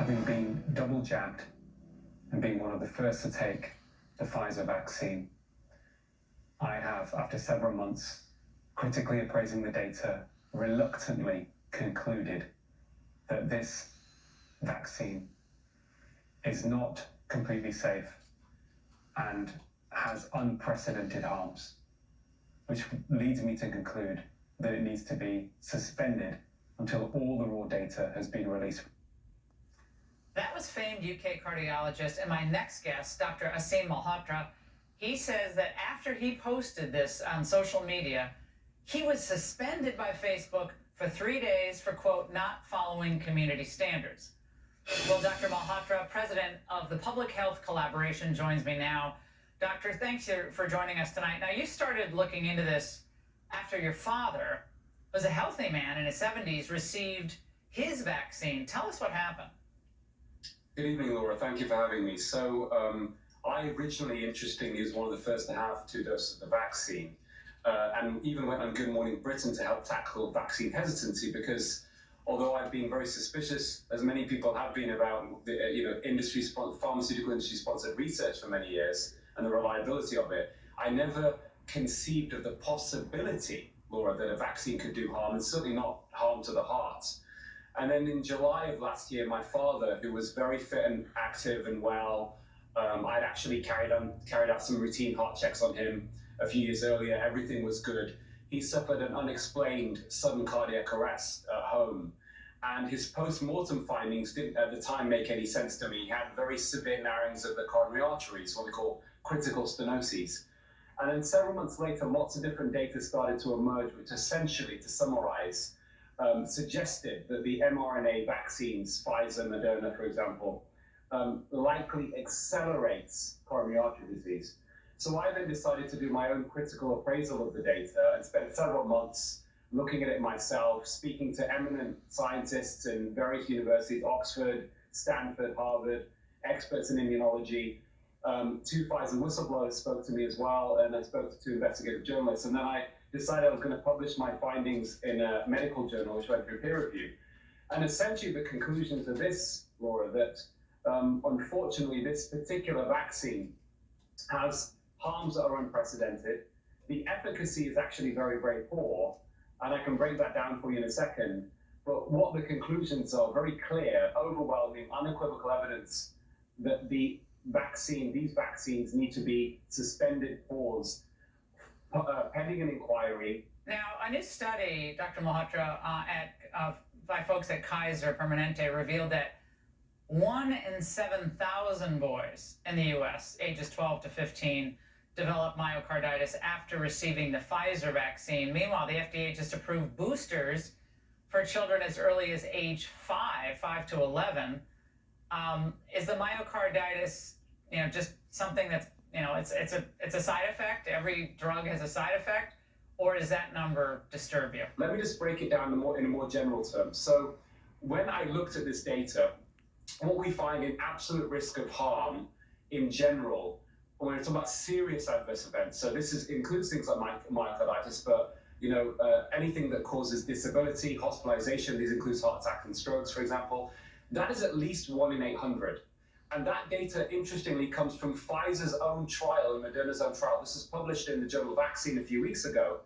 Having been double jabbed and being one of the first to take the Pfizer vaccine, I have, after several months, critically appraising the data, reluctantly concluded that this vaccine is not completely safe and has unprecedented harms, which leads me to conclude that it needs to be suspended until all the raw data has been released. That was famed UK cardiologist, and my next guest, Dr. Aseem Malhotra. He says that after he posted this on social media, he was suspended by Facebook for 3 days for, quote, not following community standards. Well, Dr. Malhotra, president of the Public Health Collaboration, joins me now. Doctor, thanks for joining us tonight. Now, you started looking into this after your father was a healthy man in his 70s, received his vaccine. Tell us what happened. Good evening, Laura. Thank you for having me. So I originally, interestingly, was one of the first to have 2 doses of the vaccine, and even went on Good Morning Britain to help tackle vaccine hesitancy, because although I've been very suspicious, as many people have been, about the pharmaceutical industry-sponsored research for many years and the reliability of it, I never conceived of the possibility, Laura, that a vaccine could do harm, and certainly not harm to the heart. And then in July of last year, my father, who was very fit and active and well, I'd actually carried out some routine heart checks on him a few years earlier. Everything was good. He suffered an unexplained sudden cardiac arrest at home. And his post-mortem findings didn't at the time make any sense to me. He had very severe narrowings of the coronary arteries, what we call critical stenoses. And then several months later, lots of different data started to emerge, which essentially, to summarize, suggested that the mRNA vaccines, Pfizer, Moderna, for example, likely accelerates coronary artery disease. So I then decided to do my own critical appraisal of the data and spent several months looking at it myself, speaking to eminent scientists in various universities, Oxford, Stanford, Harvard, experts in immunology. 2 Pfizer whistleblowers spoke to me as well, and I spoke to 2 investigative journalists. And then I decided I was going to publish my findings in a medical journal, which went through peer review. And essentially the conclusions are this, Laura, that unfortunately this particular vaccine has harms that are unprecedented. The efficacy is actually very, very poor, and I can break that down for you in a second. But what the conclusions are, very clear, overwhelming, unequivocal evidence that these vaccines need to be suspended, paused, pending an inquiry. Now, a new study, Dr. Malhotra, by folks at Kaiser Permanente revealed that 1 in 7,000 boys in the U.S., ages 12 to 15, develop myocarditis after receiving the Pfizer vaccine. Meanwhile, the FDA just approved boosters for children as early as age 5 to 11. Is the myocarditis, just something that's, it's a side effect? Every drug has a side effect, or does that number disturb you? Let me just break it down in a more general terms. So when I looked at this data, what we find in absolute risk of harm in general, when it's about serious adverse events, so this includes things like myocarditis, but anything that causes disability, hospitalization, these includes heart attacks and strokes, for example, that is at least 1 in 800. And that data, interestingly, comes from Pfizer's own trial and Moderna's own trial. This was published in the journal Vaccine a few weeks ago.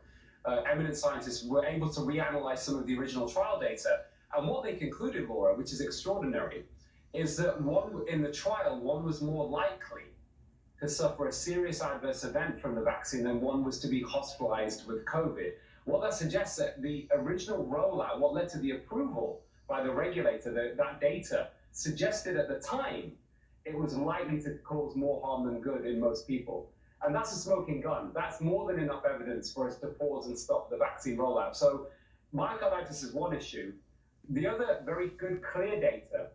Eminent scientists were able to reanalyze some of the original trial data. And what they concluded, Laura, which is extraordinary, is that in the trial, one was more likely to suffer a serious adverse event from the vaccine than one was to be hospitalized with COVID. What that suggests that the original rollout, what led to the approval by the regulator, that data suggested at the time it was likely to cause more harm than good in most people. And that's a smoking gun. That's more than enough evidence for us to pause and stop the vaccine rollout. So myocarditis is one issue. The other very good, clear data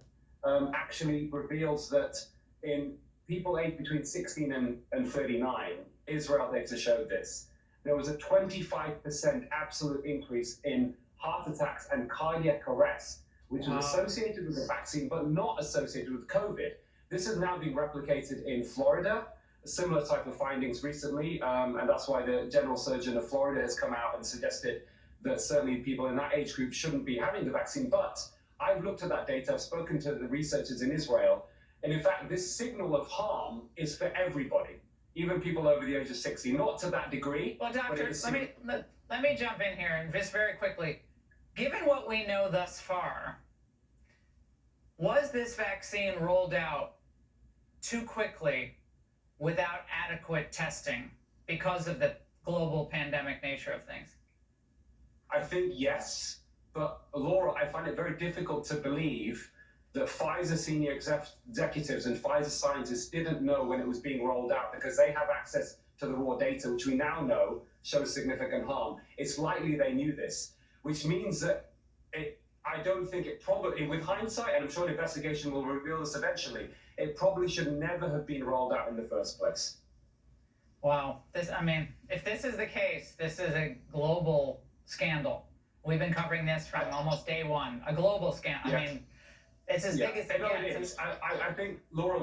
actually reveals that in people aged between 16 and 39, Israel data showed this, there was a 25% absolute increase in heart attacks and cardiac arrest, which was associated with the vaccine, but not associated with COVID. This has now been replicated in Florida, a similar type of findings recently, and that's why the general surgeon of Florida has come out and suggested that certainly people in that age group shouldn't be having the vaccine. But I've looked at that data, I've spoken to the researchers in Israel, and in fact, this signal of harm is for everybody, even people over the age of 60, not to that degree. Well, doctor, let me jump in here and just very quickly. Given what we know thus far, was this vaccine rolled out too quickly without adequate testing because of the global pandemic nature of things? I think yes, but Laura, I find it very difficult to believe that Pfizer senior executives and Pfizer scientists didn't know when it was being rolled out, because they have access to the raw data, which we now know shows significant harm. It's likely they knew this, which means that I don't think it probably, with hindsight, and I'm sure an investigation will reveal this eventually, it probably should never have been rolled out in the first place. Wow. If this is the case, this is a global scandal. We've been covering this from almost day one. A global scandal. Yeah. It's as big as it gets. I think, Laura,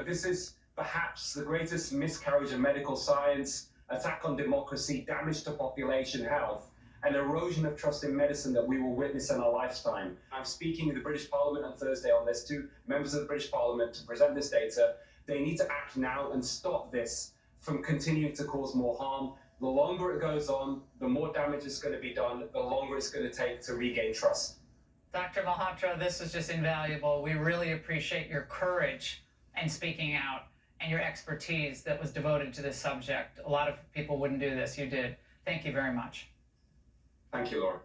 this is perhaps the greatest miscarriage of medical science, attack on democracy, damage to population health, and erosion of trust in medicine that we will witness in our lifetime. I'm speaking in the British Parliament on Thursday on this to members of the British Parliament to present this data. They need to act now and stop this from continuing to cause more harm. The longer it goes on, the more damage is going to be done, the longer it's going to take to regain trust. Dr. Malhotra, this is just invaluable. We really appreciate your courage in speaking out and your expertise that was devoted to this subject. A lot of people wouldn't do this. You did. Thank you very much. Thank you, Laura.